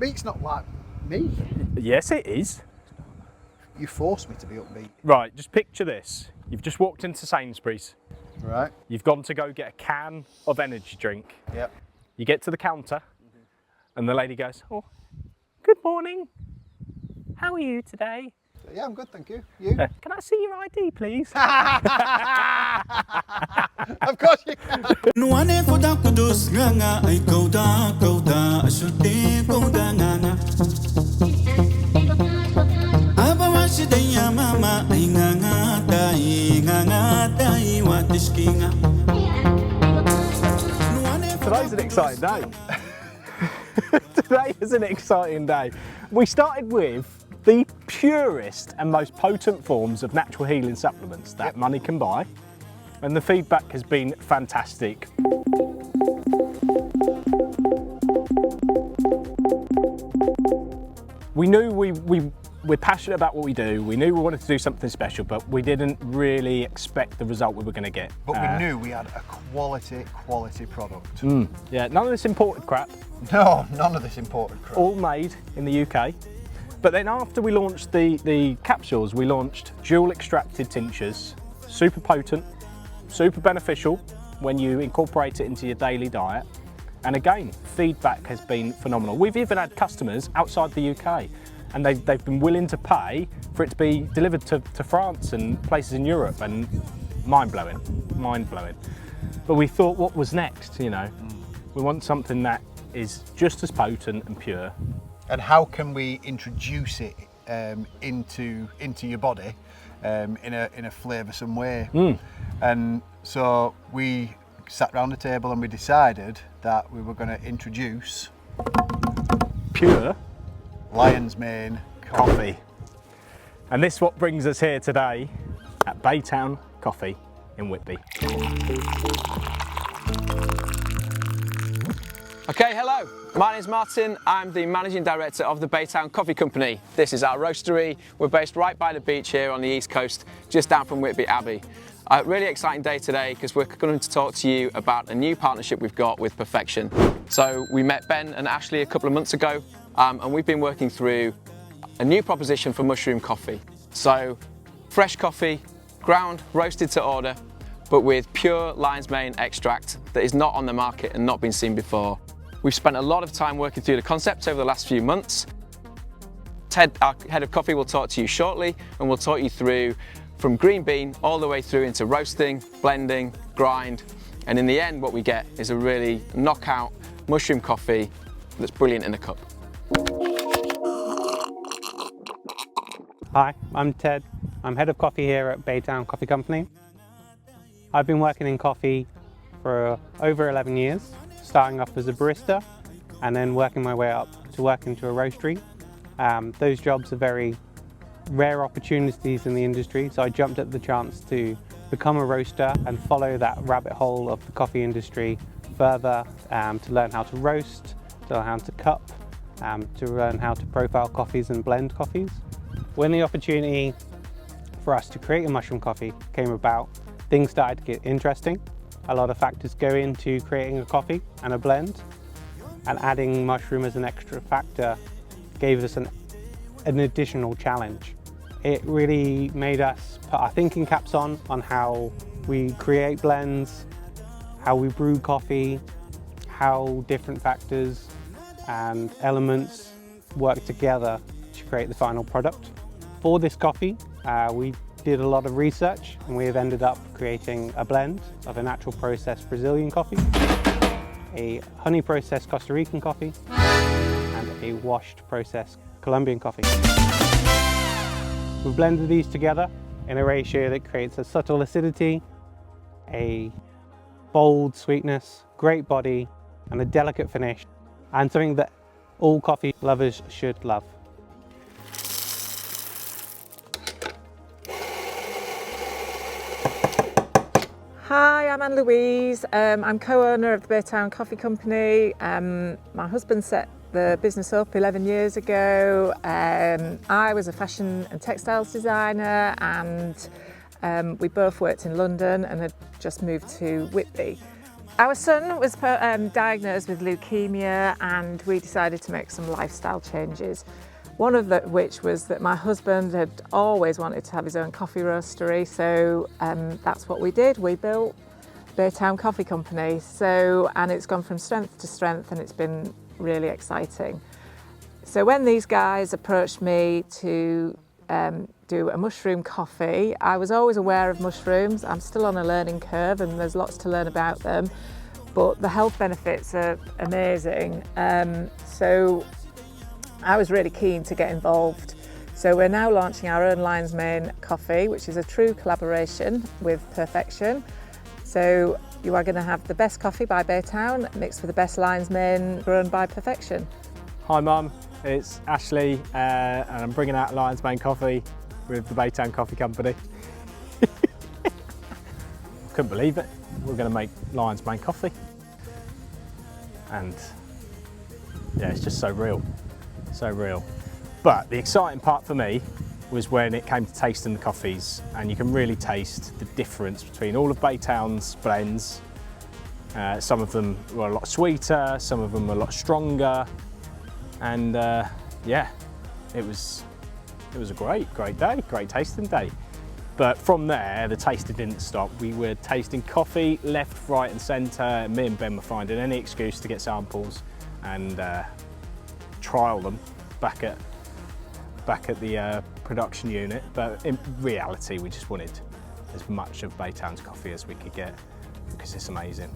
Upbeat's not like me. Yes, it is. You forced me to be upbeat. Right, just picture this. You've just walked into Sainsbury's. Right. You've gone to go get a can of energy drink. Yep. You get to the counter and the lady goes, "Oh, good morning. How are you today? Yeah, I'm good, thank you. You? Can I see your ID, please?" Of course you can. Today's an exciting day. Today is an exciting day. We started with the purest and most potent forms of natural healing supplements that money can buy, and the feedback has been fantastic. We knew we're passionate about what we do. We knew we wanted to do something special, but we didn't really expect the result we were going to get. But we knew we had a quality product. Yeah, none of this imported crap. No, none of this imported crap. All made in the UK. But then after we launched the capsules, we launched dual extracted tinctures, super potent, super beneficial when you incorporate it into your daily diet. And again, feedback has been phenomenal. We've even had customers outside the UK, and they've been willing to pay for it to be delivered to France and places in Europe, and mind-blowing. But we thought, what was next, you know? We want something that is just as potent and pure. And how can we introduce it into your body in a flavoursome way? And so we sat round the table and we decided that we were going to introduce Pure Lion's Mane coffee. And this is what brings us here today at Baytown Coffee in Whitby. Okay, hello. My name's Martin. I'm the Managing Director of the Baytown Coffee Company. This is our roastery. We're based right by the beach here on the East Coast, just down from Whitby Abbey. A really exciting day today because we're going to talk to you about a new partnership we've got with Puurfection. So we met Ben and Ashley a couple of months ago, and we've been working through a new proposition for mushroom coffee. So fresh coffee, ground, roasted to order, but with pure lion's mane extract that is not on the market and not been seen before. We've spent a lot of time working through the concept over the last few months. Ted, our head of coffee, will talk to you shortly, and we'll talk you through from green bean all the way through into roasting, blending, grind, and in the end what we get is a really knockout mushroom coffee that's brilliant in a cup. Hi, I'm Ted. I'm head of coffee here at Baytown Coffee Company. I've been working in coffee for over 11 years, starting off as a barista and then working my way up to work into a roastery. Those jobs are very rare opportunities in the industry, so I jumped at the chance to become a roaster and follow that rabbit hole of the coffee industry further, to learn how to roast, to learn how to cup, to learn how to profile coffees and blend coffees. When the opportunity for us to create a mushroom coffee came about, things started to get interesting. A lot of factors go into creating a coffee and a blend, and adding mushroom as an extra factor gave us an additional challenge. It really made us put our thinking caps on how we create blends, how we brew coffee, how different factors and elements work together to create the final product. For this coffee, we did a lot of research, and we have ended up creating a blend of a natural processed Brazilian coffee, a honey processed Costa Rican coffee, and a washed processed Colombian coffee. We've blended these together in a ratio that creates a subtle acidity, a bold sweetness, great body, and a delicate finish, and something that all coffee lovers should love. Hi, I'm Anne-Louise. I'm co-owner of the Baytown Coffee Company. My husband set the business up 11 years ago. I was a fashion and textiles designer, and we both worked in London and had just moved to Whitby. Our son was diagnosed with leukemia, and we decided to make some lifestyle changes. One of which was that my husband had always wanted to have his own coffee roastery, so that's what we did. We built Baytown Coffee Company, and it's gone from strength to strength, and it's been really exciting. So when these guys approached me to do a mushroom coffee, I was always aware of mushrooms. I'm still on a learning curve and there's lots to learn about them, but the health benefits are amazing. So I was really keen to get involved. So we're now launching our own Lion's Mane coffee, which is a true collaboration with Puurfection. So you are going to have the best coffee by Baytown mixed with the best Lion's Mane grown by Puurfection. Hi Mum, it's Ashley and I'm bringing out Lion's Mane coffee with the Baytown Coffee Company. Couldn't believe it, we're going to make Lion's Mane coffee. And yeah, it's just so real, so real. But the exciting part for me was when it came to tasting the coffees, and you can really taste the difference between all of Baytown's blends. Some of them were a lot sweeter, some of them were a lot stronger, and yeah, it was a great day, great tasting day. But from there, the tasting didn't stop. We were tasting coffee left, right and centre. Me and Ben were finding any excuse to get samples and trial them back at the production unit. But in reality, we just wanted as much of Baytown's coffee as we could get because it's amazing.